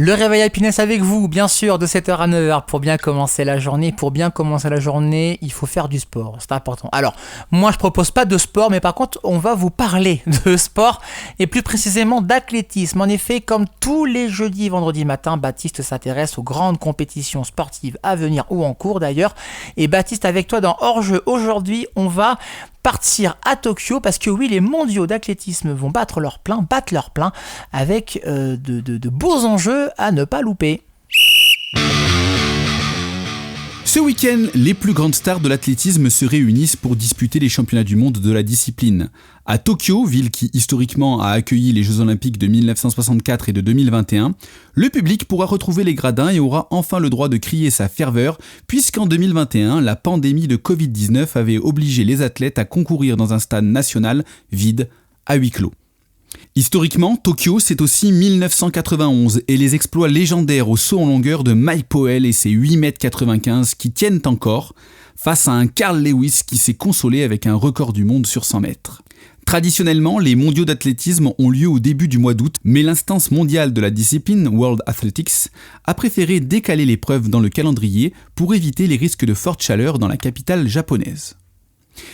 Le réveil Happiness avec vous, bien sûr, de 7h à 9h pour bien commencer la journée. Pour bien commencer la journée, il faut faire du sport, c'est important. Alors, moi je propose pas de sport, mais par contre, on va vous parler de sport et plus précisément d'athlétisme. En effet, comme tous les jeudis et vendredis matin, Baptiste s'intéresse aux grandes compétitions sportives à venir ou en cours d'ailleurs. Et Baptiste, avec toi dans Hors-jeu, aujourd'hui, on va partir à Tokyo parce que oui, les mondiaux d'athlétisme vont battre leur plein avec de beaux enjeux à ne pas louper. Ce week-end, les plus grandes stars de l'athlétisme se réunissent pour disputer les championnats du monde de la discipline. À Tokyo, ville qui historiquement a accueilli les Jeux Olympiques de 1964 et de 2021, le public pourra retrouver les gradins et aura enfin le droit de crier sa ferveur, puisqu'en 2021, la pandémie de Covid-19 avait obligé les athlètes à concourir dans un stade national vide à huis clos. Historiquement, Tokyo, c'est aussi 1991 et les exploits légendaires au saut en longueur de Mike Powell et ses 8,95 m qui tiennent encore, face à un Carl Lewis qui s'est consolé avec un record du monde sur 100 mètres. Traditionnellement, les mondiaux d'athlétisme ont lieu au début du mois d'août, mais l'instance mondiale de la discipline, World Athletics, a préféré décaler l'épreuve dans le calendrier pour éviter les risques de forte chaleur dans la capitale japonaise.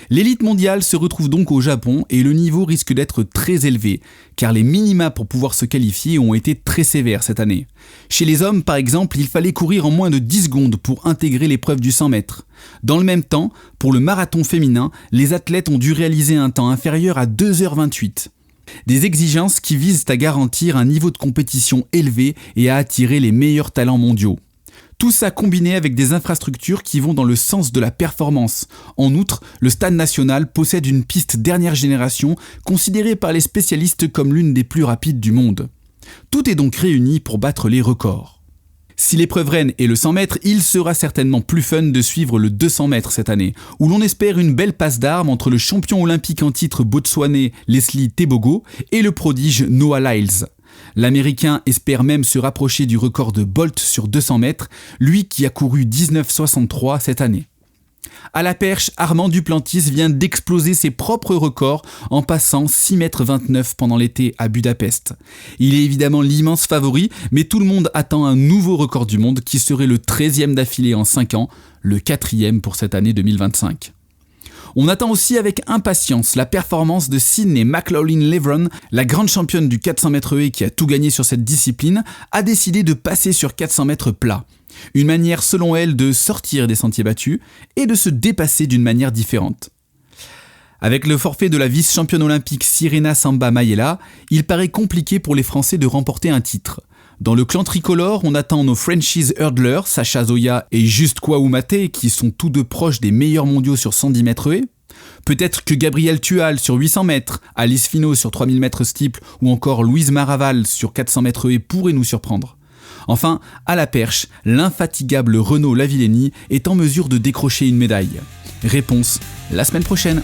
L'élite mondiale se retrouve donc au Japon et le niveau risque d'être très élevé, car les minima pour pouvoir se qualifier ont été très sévères cette année. Chez les hommes, par exemple, il fallait courir en moins de 10 secondes pour intégrer l'épreuve du 100 mètres. Dans le même temps, pour le marathon féminin, les athlètes ont dû réaliser un temps inférieur à 2h28. Des exigences qui visent à garantir un niveau de compétition élevé et à attirer les meilleurs talents mondiaux. Tout ça combiné avec des infrastructures qui vont dans le sens de la performance. En outre, le Stade national possède une piste dernière génération, considérée par les spécialistes comme l'une des plus rapides du monde. Tout est donc réuni pour battre les records. Si l'épreuve reine est le 100 mètres, il sera certainement plus fun de suivre le 200 mètres cette année, où l'on espère une belle passe d'armes entre le champion olympique en titre botswanais Leslie Tebogo et le prodige Noah Lyles. L'Américain espère même se rapprocher du record de Bolt sur 200 mètres, lui qui a couru 19,63 cette année. À la perche, Armand Duplantis vient d'exploser ses propres records en passant 6,29 m pendant l'été à Budapest. Il est évidemment l'immense favori, mais tout le monde attend un nouveau record du monde qui serait le 13e d'affilée en 5 ans, le 4e pour cette année 2025. On attend aussi avec impatience la performance de Sydney McLaughlin-Levrone, la grande championne du 400 mètres haies qui a tout gagné sur cette discipline, a décidé de passer sur 400 mètres plat. Une manière selon elle de sortir des sentiers battus et de se dépasser d'une manière différente. Avec le forfait de la vice-championne olympique Sirena Samba Mayela, il paraît compliqué pour les Français de remporter un titre. Dans le clan tricolore, on attend nos franchise hurdlers, Sacha Zoya et Juste Kouaoumate, qui sont tous deux proches des meilleurs mondiaux sur 110 mètres haies. Peut-être que Gabriel Tual sur 800 mètres, Alice Finot sur 3000 mètres steeple ou encore Louise Maraval sur 400 mètres haies pourraient nous surprendre. Enfin, à la perche, l'infatigable Renaud Lavillenie est en mesure de décrocher une médaille. Réponse la semaine prochaine.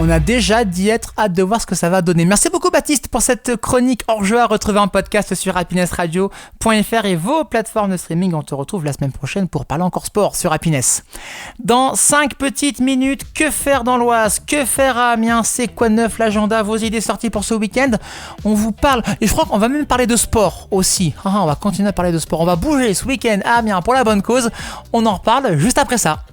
On a déjà d'y être, hâte de voir ce que ça va donner. Merci beaucoup Baptiste pour cette chronique hors-jeu à retrouver en podcast sur happinessradio.fr et vos plateformes de streaming. On te retrouve la semaine prochaine pour parler encore sport sur Happiness. Dans 5 petites minutes, que faire dans l'Oise? Que faire à Amiens? C'est quoi de neuf l'agenda? Vos idées sorties pour ce week-end? On vous parle, et je crois qu'on va même parler de sport aussi. On va continuer à parler de sport. On va bouger ce week-end à Amiens pour la bonne cause. On en reparle juste après ça.